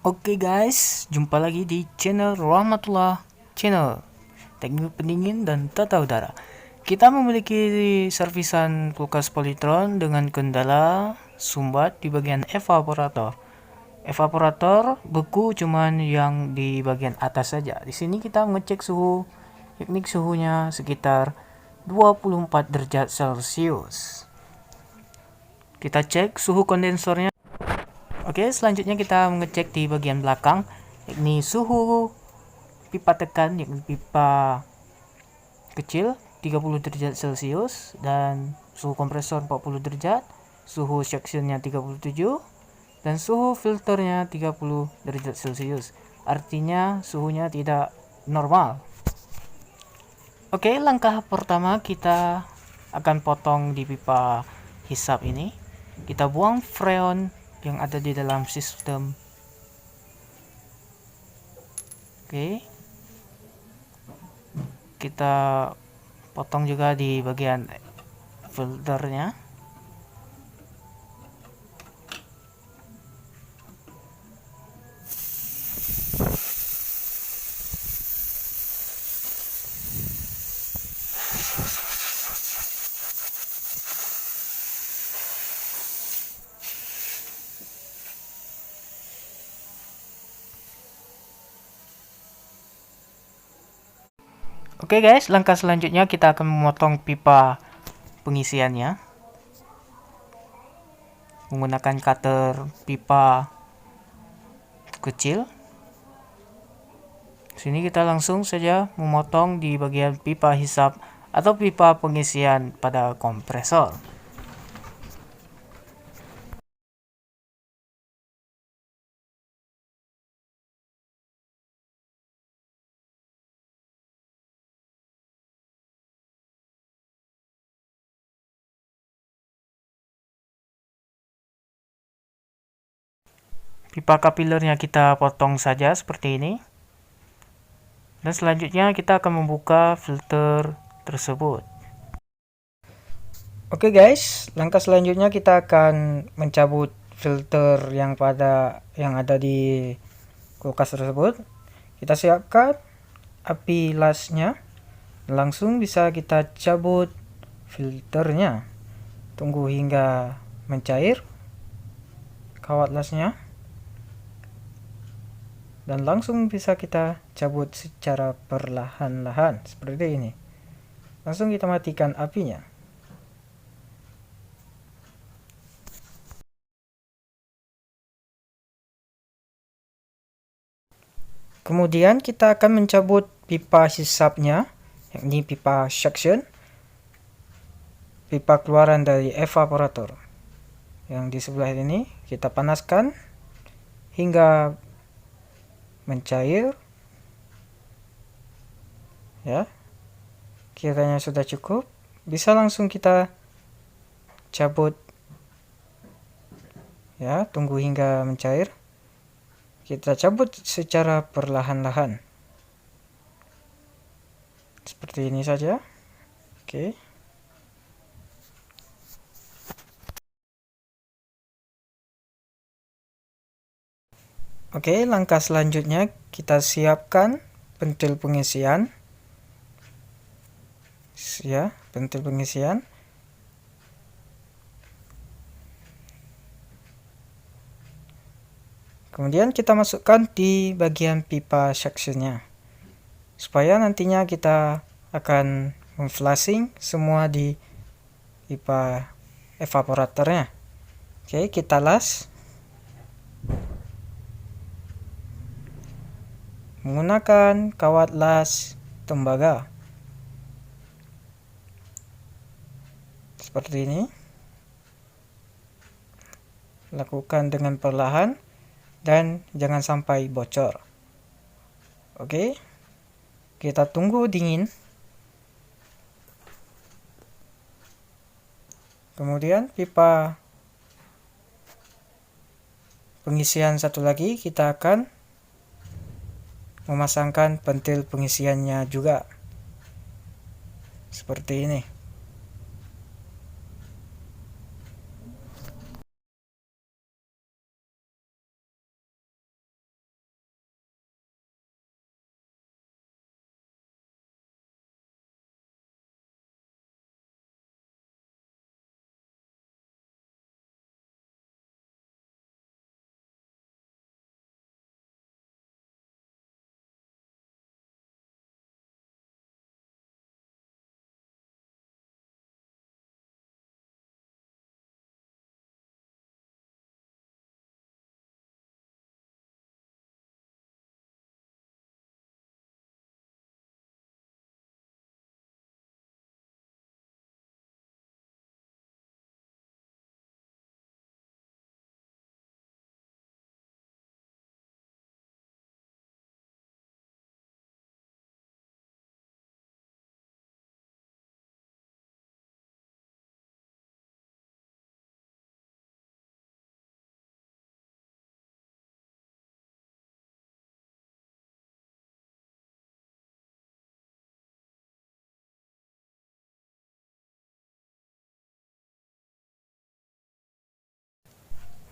Oke guys, jumpa lagi di channel Rahmatullah Channel Teknik Pendingin dan Tata Udara. Kita memiliki servisan kulkas Polytron dengan kendala sumbat di bagian evaporator. Evaporator beku cuman yang di bagian atas saja. Di sini kita ngecek suhu, yakni suhunya sekitar 24 derajat Celcius. Kita cek suhu kondensornya. Oke, selanjutnya kita mengecek di bagian belakang, yakni suhu pipa tekan, yakni pipa kecil 30 derajat Celcius, dan suhu kompresor 40 derajat, suhu sectionnya 37, dan suhu filternya 30 derajat Celcius. Artinya suhunya tidak normal. Oke, langkah pertama kita akan potong di pipa hisap ini. Kita buang freon yang ada di dalam sistem. Oke, kita potong juga di bagian filternya. Oke guys, langkah selanjutnya kita akan memotong pipa pengisiannya menggunakan cutter pipa kecil. Sini kita langsung saja memotong di bagian pipa hisap atau pipa pengisian pada kompresor. Pipa kapilernya kita potong saja seperti ini. Dan selanjutnya kita akan membuka filter tersebut. Oke guys, langkah selanjutnya kita akan mencabut filter yang ada di kulkas tersebut. Kita siapkan api lasnya. Langsung bisa kita cabut filternya. Tunggu hingga mencair kawat lasnya. Dan langsung bisa kita cabut secara perlahan-lahan seperti ini. Langsung kita matikan apinya. Kemudian kita akan mencabut pipa hisapnya, yakni pipa suction, pipa keluaran dari evaporator. Yang di sebelah ini kita panaskan hingga mencair. Ya, kiranya sudah cukup, bisa langsung kita cabut. Ya, tunggu hingga mencair. Kita cabut secara perlahan-lahan. Seperti ini saja. Oke. Oke, langkah selanjutnya kita siapkan pentil pengisian. Ya, pentil pengisian. Kemudian kita masukkan di bagian pipa sectionnya, supaya nantinya kita akan memflashing semua di pipa evaporatornya. Oke, kita las menggunakan kawat las tembaga seperti ini. Lakukan dengan perlahan dan jangan sampai bocor. Oke, kita tunggu dingin. Kemudian pipa pengisian satu lagi kita akan memasangkan pentil pengisiannya juga seperti ini.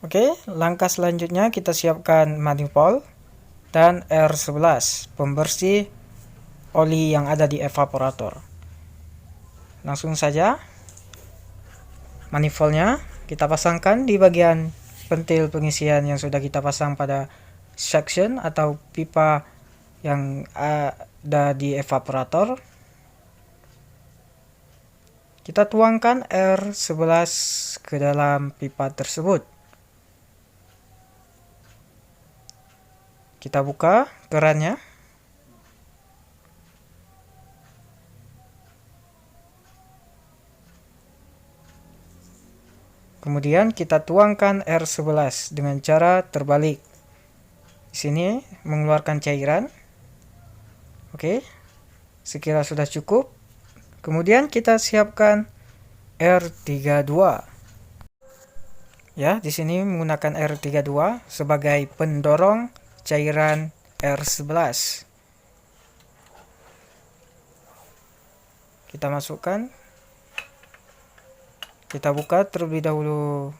Oke, langkah selanjutnya kita siapkan manifold dan R11 pembersih oli yang ada di evaporator. Langsung saja manifoldnya kita pasangkan di bagian pentil pengisian yang sudah kita pasang pada suction atau pipa yang ada di evaporator. Kita tuangkan R11 ke dalam pipa tersebut. Kita buka kerannya. Kemudian kita tuangkan R11 dengan cara terbalik. Di sini mengeluarkan cairan. Oke. Sekira sudah cukup. Kemudian kita siapkan R32. Ya, di sini menggunakan R32 sebagai pendorong cairan R11. Kita masukkan. Kita buka terlebih dahulu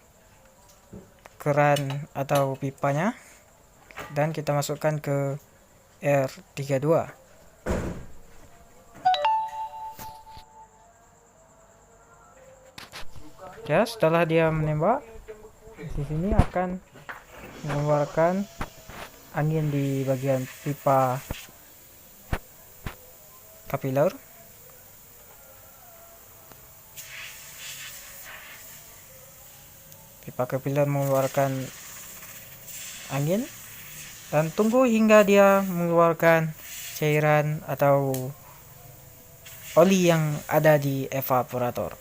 keran atau pipanya dan kita masukkan ke R32. Ya, setelah dia menembak, di sini akan mengeluarkan angin di bagian pipa kapiler. Pipa kapiler mengeluarkan angin dan tunggu hingga dia mengeluarkan cairan atau oli yang ada di evaporator.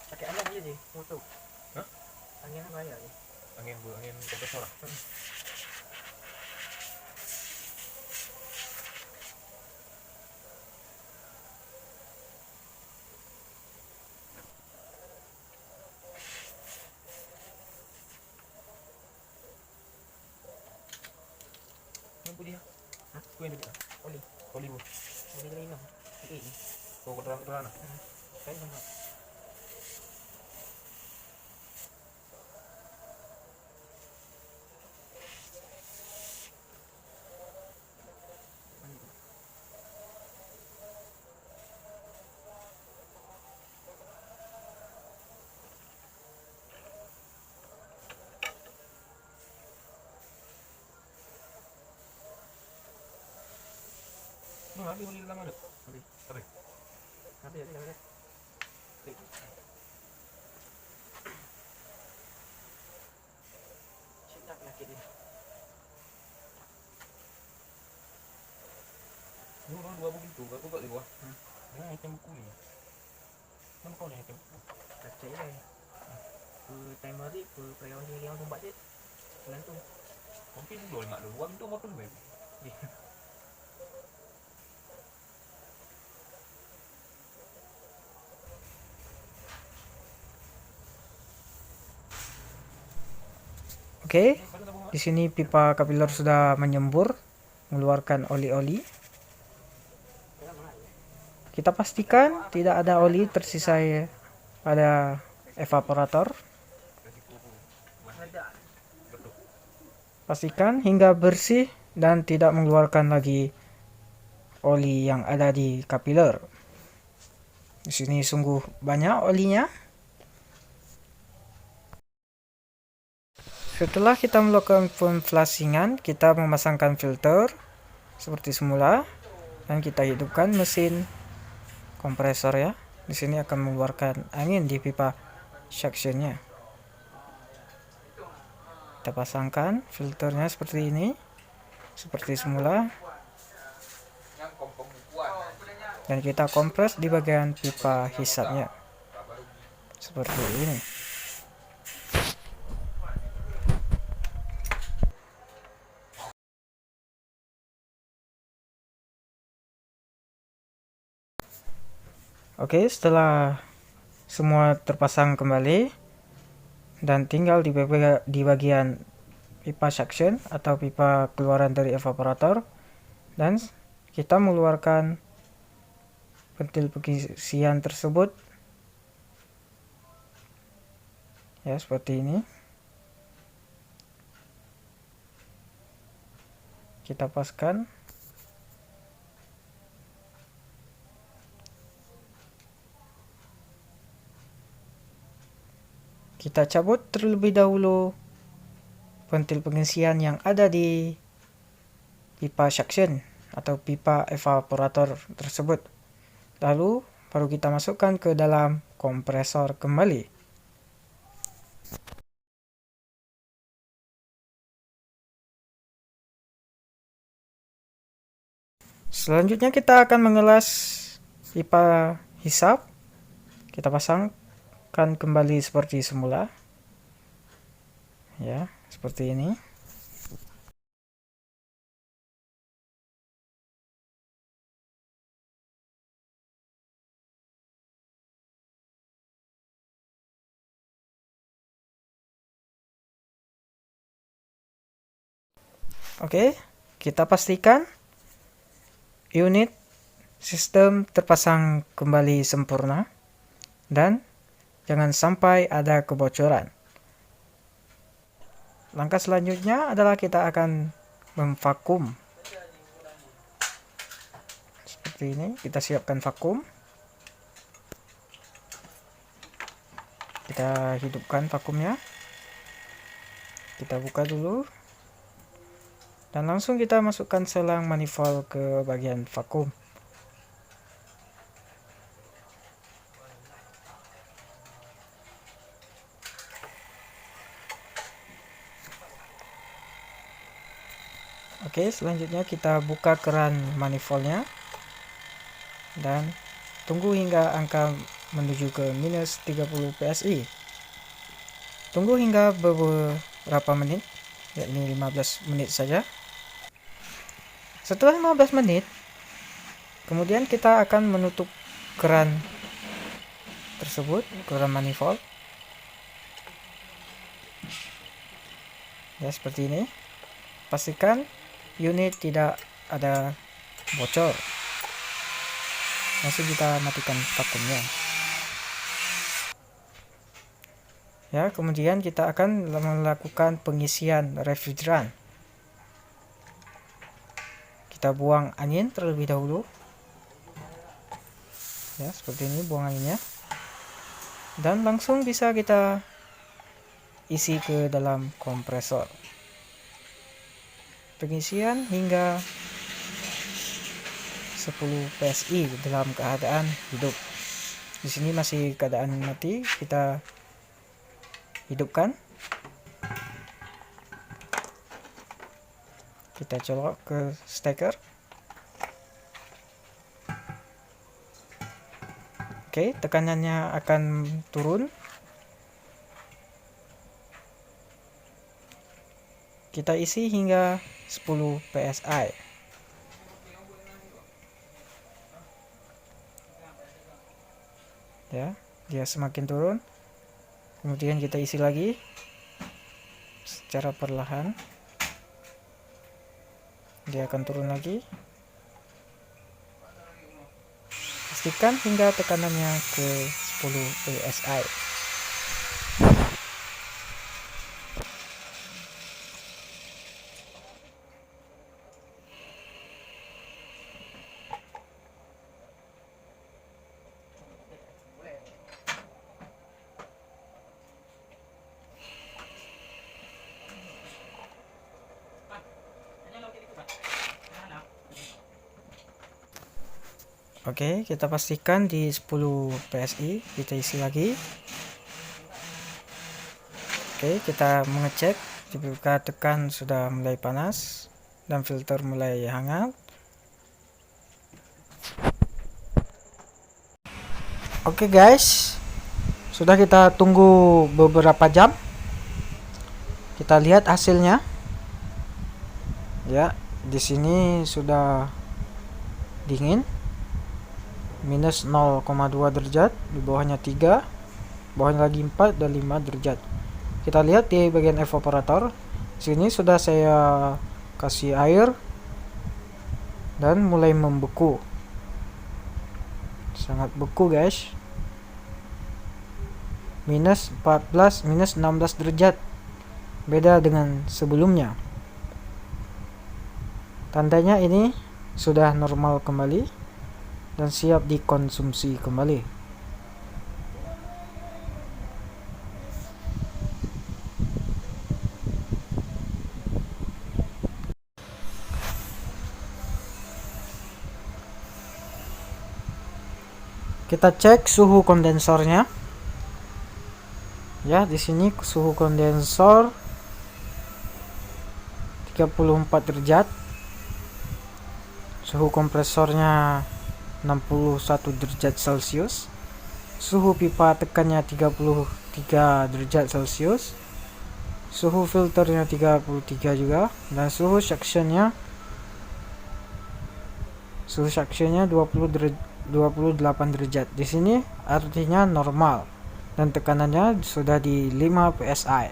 Pakai angin aja sih, untuk. Hah? Angin apa ya? Angin kompresor. Yang putih. Hah? Kuih ini. Oli bu. Oli lain lah. Ini. Kau terang. Kain sama. Nah, oli dalam ada. Oli. Ada. Siap lagi dia. Ini orang dua begitu, aku tak di bawah. Ini item buku ni. Mana kau ni item buku? Kacau ni. Timer ni, perayaan yang tempat je. Lantung. Mungkin dulu mak dulu, waktu makan web. Oke, di sini pipa kapiler sudah menyembur, mengeluarkan oli-oli. Kita pastikan tidak ada oli tersisa pada evaporator. Pastikan hingga bersih dan tidak mengeluarkan lagi oli yang ada di kapiler. Di sini sungguh banyak olinya. Setelah kita melakukan pemflashingan, kita memasangkan filter seperti semula dan kita hidupkan mesin kompresor ya. Di sini akan mengeluarkan angin di pipa suctionnya. Kita pasangkan filternya seperti ini, seperti semula, dan kita kompres di bagian pipa hisapnya seperti ini. Oke, setelah semua terpasang kembali dan tinggal di bagian pipa suction atau pipa keluaran dari evaporator, dan kita mengeluarkan ventil pengisian tersebut ya, seperti ini. Kita paskan. Kita cabut terlebih dahulu ventil pengisian yang ada di pipa suction atau pipa evaporator tersebut. Lalu baru kita masukkan ke dalam kompresor kembali. Selanjutnya kita akan mengelas pipa hisap. Kita pasangkan kembali seperti semula. Ya, seperti ini. Oke, kita pastikan unit sistem terpasang kembali sempurna dan jangan sampai ada kebocoran. Langkah selanjutnya adalah kita akan memvakum. Seperti ini, kita siapkan vakum. Kita hidupkan vakumnya. Kita buka dulu. Dan langsung kita masukkan selang manifold ke bagian vakum. Oke, selanjutnya kita buka keran manifoldnya. Dan tunggu hingga angka menuju ke minus 30 PSI. Tunggu hingga beberapa menit, yakni 15 menit saja. Setelah 15 menit, kemudian kita akan menutup keran tersebut, keran manifold. Ya, seperti ini. Pastikan unit tidak ada bocor. Langsung kita matikan vakumnya. Ya, kemudian kita akan melakukan pengisian refrigeran. Kita buang angin terlebih dahulu. Ya, seperti ini buang anginnya. Dan langsung bisa kita isi ke dalam kompresor. Pengisian hingga 10 PSI dalam keadaan hidup. Di sini masih keadaan mati, kita hidupkan. Kita colok ke steker. Oke, tekanannya akan turun. Kita isi hingga 10 PSI. Ya, dia semakin turun. Kemudian kita isi lagi secara perlahan. Dia akan turun lagi. Pastikan hingga tekanannya ke 10 PSI. Oke, kita pastikan di 10 PSI, kita isi lagi. Oke, kita mengecek jika tekan sudah mulai panas dan filter mulai hangat. Oke guys, sudah kita tunggu beberapa jam. Kita lihat hasilnya. Ya, di sini sudah dingin. Minus 0,2 derajat, di bawahnya 3, bawahnya lagi 4 dan 5 derajat. Kita lihat di bagian evaporator, Sini sudah saya kasih air dan mulai membeku. Sangat beku guys. Minus 14, minus 16 derajat. Beda dengan sebelumnya. Tandanya ini sudah normal kembali dan siap dikonsumsi kembali. Kita cek suhu kondensornya. Ya, di sini suhu kondensor 34 derajat. Suhu kompresornya 61 derajat Celcius. Suhu pipa tekannya 33 derajat Celcius. Suhu filternya 33 juga, dan suhu suctionnya 28 derajat. Di sini artinya normal dan tekanannya sudah di 5 psi.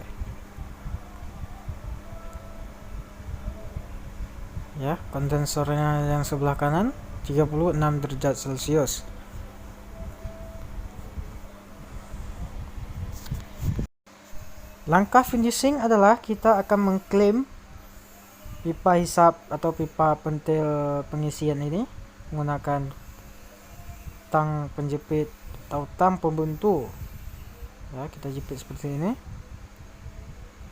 Ya, kondensornya yang sebelah kanan 36 derajat Celcius. Langkah finishing adalah kita akan mengklaim pipa hisap atau pipa pentil pengisian ini menggunakan tang penjepit atau tang pembuntu. Ya, kita jepit seperti ini.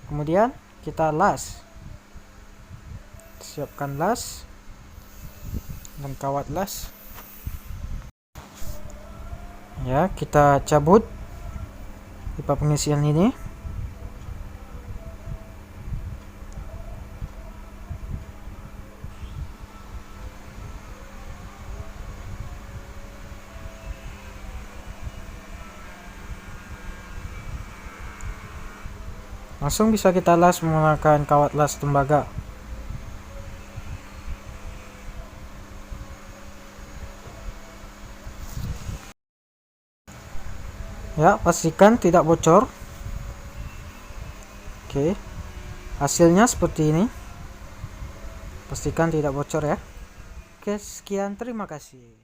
Kemudian kita las. Siapkan las dan kawat las. Ya, kita cabut pipa pengisian ini. Langsung bisa kita las menggunakan kawat las tembaga. Ya, pastikan tidak bocor. Oke, hasilnya seperti ini. Pastikan tidak bocor ya. Oke, sekian, terima kasih.